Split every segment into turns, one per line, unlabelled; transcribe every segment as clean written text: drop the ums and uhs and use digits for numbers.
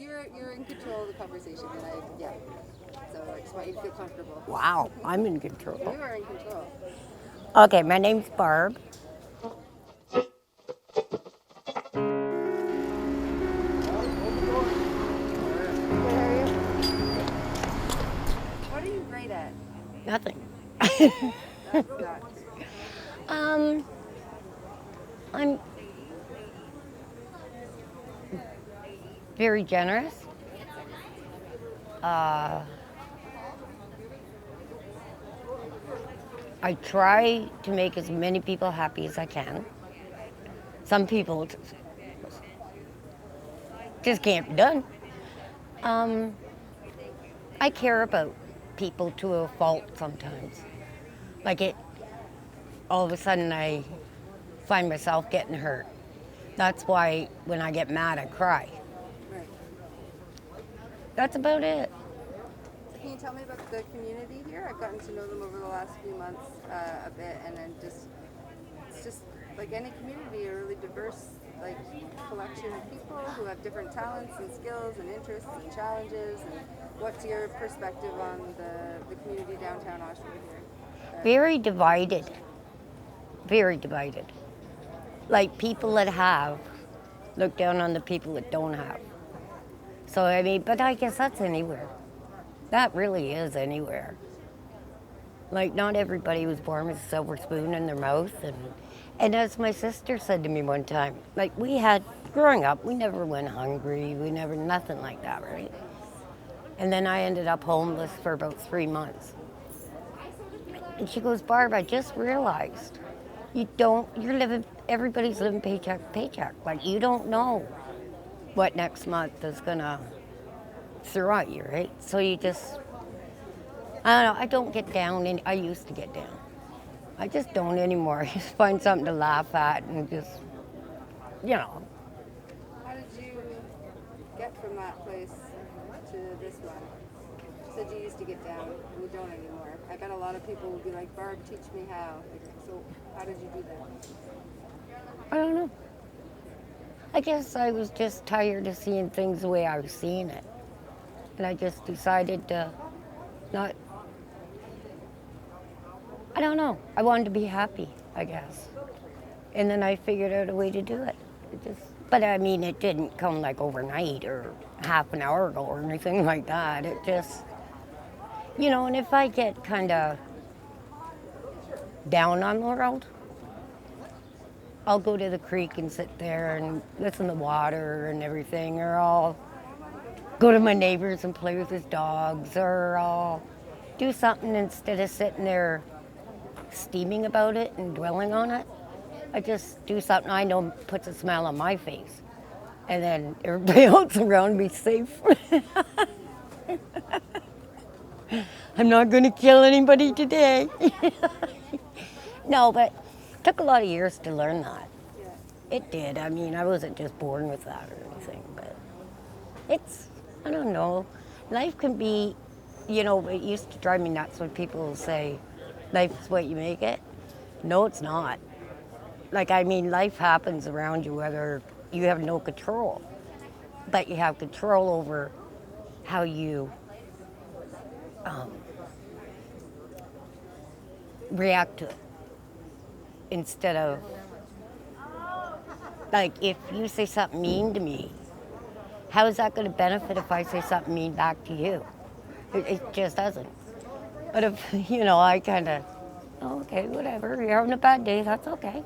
you're in control of the conversation, and yeah. So I just want you to feel comfortable.
Wow, I'm in control.
You are in control.
Okay, my name's Barb.
Good, how are you? What are you great at?
Nothing.
That's not true.
Um, I'm very generous. Uh, I try to make as many people happy as I can. Some people just can't be done. Um, I care about people to a fault sometimes. Like all of a sudden I find myself getting hurt. That's why when I get mad, I cry.
Right.
That's about it.
Can you tell me about the community here? I've gotten to know them over the last few months a bit, and then it's just like any community, a really diverse like collection of people who have different talents and skills and interests and challenges. And what's your perspective on the community downtown Oshawa here?
Very divided. Very divided. Like people that have look down on the people that don't have. So I mean, but I guess that's anywhere. That really is anywhere. Like not everybody was born with a silver spoon in their mouth, and as my sister said to me one time, like we had growing up, we never went hungry, we never nothing like that, right? And then I ended up homeless for about 3 months. And she goes, Barb, I just realized you're living, everybody's living paycheck to paycheck. Like you don't know what next month is gonna throw at you, right? So you just, I don't know, I don't get down, and I used to get down. I just don't anymore. I just find something to laugh at and just, you know.
How did you get from that place to this one? You said you used to get down, and you don't anymore. I bet a lot of people would be like, Barb, teach me how. Like, so how did you do that?
I don't know. I guess I was just tired of seeing things the way I was seeing it. And I just decided to not, I don't know. I wanted to be happy, I guess. And then I figured out a way to do it. But I mean, it didn't come like overnight or half an hour ago or anything like that. It just, and if I get kind of down on the world, I'll go to the creek and sit there and listen to water and everything, or I'll go to my neighbors and play with his dogs, or I'll do something instead of sitting there steaming about it and dwelling on it. I just do something I know puts a smile on my face, and then everybody else around me safe. I'm not going to kill anybody today. No, but it took a lot of years to learn that. It did. I mean, I wasn't just born with that or anything, but I don't know. Life can be, it used to drive me nuts when people say, life is what you make it. No, it's not. Like, I mean, life happens around you whether you have no control, but you have control over how you react to it. Instead of, like, if you say something mean to me, how is that going to benefit if I say something mean back to you? It just doesn't. But if, I kind of, okay, whatever, you're having a bad day, that's okay,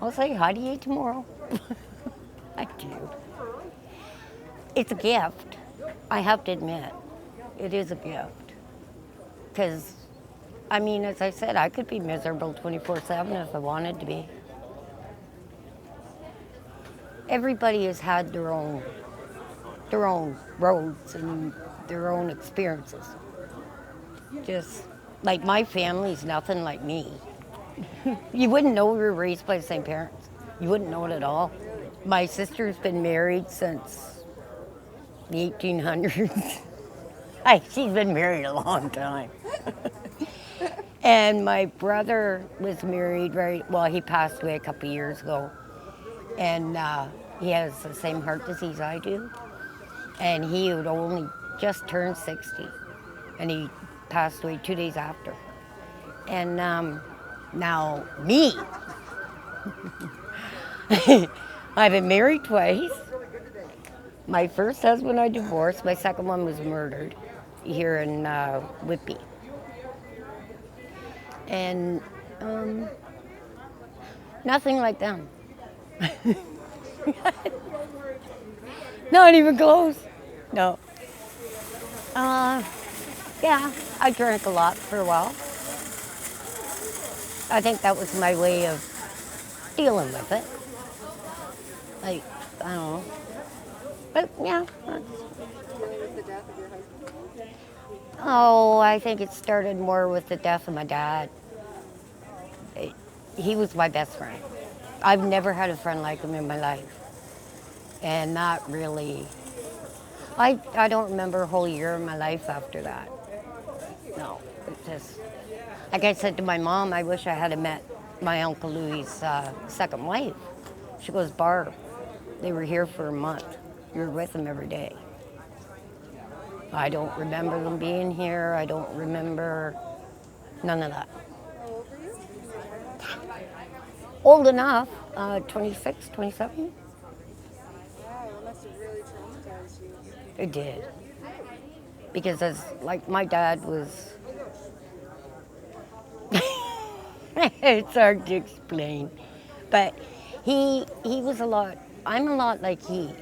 I'll say hi to you tomorrow. I do. It's a gift. I have to admit, it is a gift. Because, I mean, as I said, I could be miserable 24/7 if I wanted to be. Everybody has had their own roads and their own experiences. Just like my family's nothing like me. You wouldn't know we were raised by the same parents. You wouldn't know it at all. My sister's been married since the 1800s. She's been married a long time. And my brother was married he passed away a couple years ago. And he has the same heart disease I do. and he had only just turned 60, and he passed away 2 days after. And now me, I've been married twice. My first husband I divorced. My second one was murdered here in Whitby. And nothing like them. Not even close. No. Yeah, I drank a lot for a while. I think that was my way of dealing with it. Like, I don't know. But yeah.
Dealing with the death of your husband?
Oh, I think it started more with the death of my dad. He was my best friend. I've never had a friend like him in my life. And that really, I don't remember a whole year of my life after that. No, it just, like I said to my mom, I wish I had met my Uncle Louie's second wife. She goes, Barb, they were here for a month. You were with them every day. I don't remember them being here. I don't remember none of that.
How old were you?
Old enough, 26, 27.
Wow, that must have really traumatized you.
It did. Because like my dad was, it's hard to explain, but he was I'm a lot like him.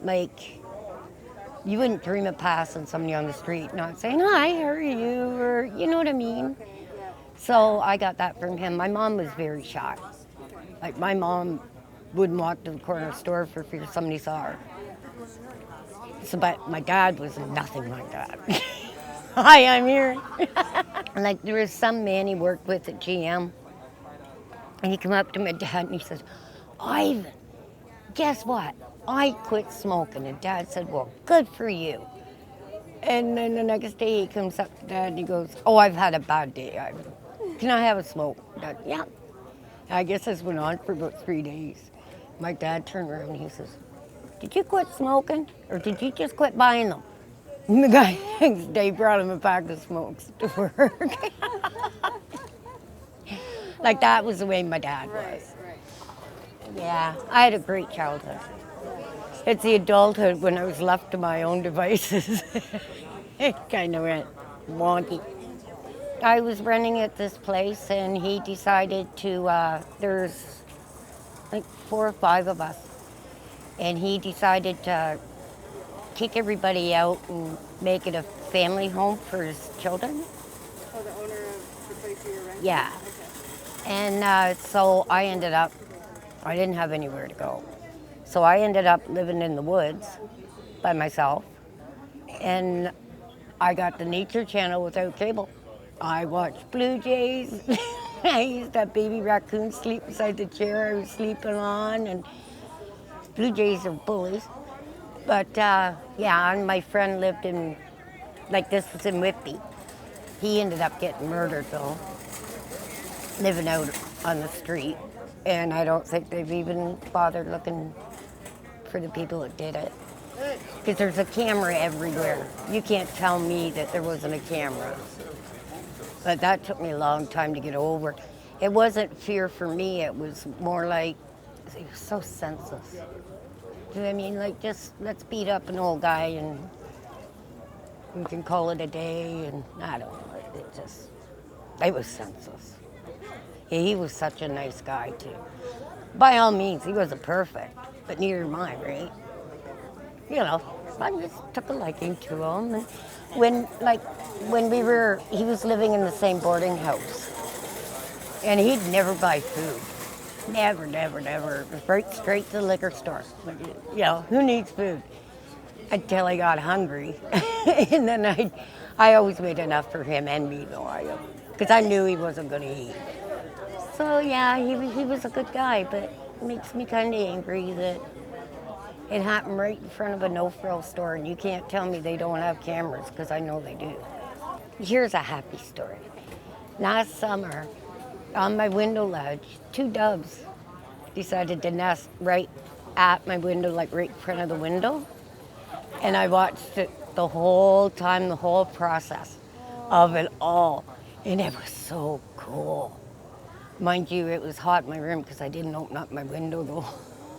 Like, you wouldn't dream of passing somebody on the street not saying, hi, how are you? Or, you know what I mean?
Yeah.
So I got that from him. My mom was very shy. Like, my mom wouldn't walk to the corner store for fear somebody saw her. So, but my dad was nothing like that. Hi, I'm here. Like, there was some man he worked with at GM, and he came up to my dad and he said, Ivan, guess what? I quit smoking. And Dad said, well, good for you. And then the next day he comes up to Dad and he goes, oh, I've had a bad day, Ivan. Can I have a smoke? Dad, yeah. I guess this went on for about 3 days. My dad turned around and he says, did you quit smoking or did you just quit buying them? And the guy next day brought him a pack of smokes to work. Like, that was the way my dad was.
Right.
Yeah, I had a great childhood. It's the adulthood when I was left to my own devices. It kind of went wonky. I was renting at this place and he decided to, there's like 4 or 5 of us, and he decided to kick everybody out and make it a family home for his children.
Oh, the owner of the place you were renting?
Yeah.
Okay.
And so I didn't have anywhere to go. So I ended up living in the woods by myself. And I got the Nature Channel without cable. I watched blue jays. I used to have baby raccoons sleep beside the chair I was sleeping on. And blue jays are bullies. But yeah, and my friend lived in, like, this was in Whitby. He ended up getting murdered though, living out on the street. And I don't think they've even bothered looking for the people that did it. Because there's a camera everywhere. You can't tell me that there wasn't a camera. But that took me a long time to get over. It wasn't fear for me, it was more like, he was so senseless. Do you know what I mean? Like, just let's beat up an old guy and we can call it a day, and I don't know, it was senseless. Yeah, he was such a nice guy too. By all means, he wasn't perfect, but neither am I, right? You know, I just took a liking to him. And he was living in the same boarding house, and he'd never buy food. Never. Right straight to the liquor store. You know, who needs food? Until I got hungry. And then I always made enough for him and me, though, because I knew he wasn't going to eat. So yeah, he was a good guy, but it makes me kind of angry that it happened right in front of a no-frill store, and you can't tell me they don't have cameras, because I know they do. Here's a happy story. Last summer, on my window ledge, 2 doves decided to nest right at my window, like right in front of the window. And I watched it the whole time, the whole process of it all. And it was so cool. Mind you, it was hot in my room because I didn't open up my window though.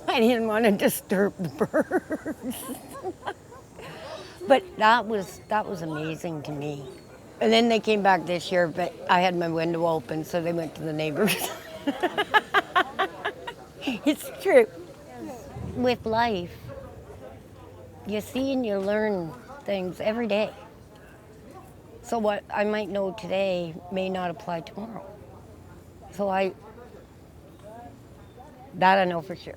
I didn't want to disturb the birds. But that was amazing to me. And then they came back this year, but I had my window open, so they went to the neighbors. It's true. With life, you see and you learn things every day. So what I might know today may not apply tomorrow. So that I know for sure.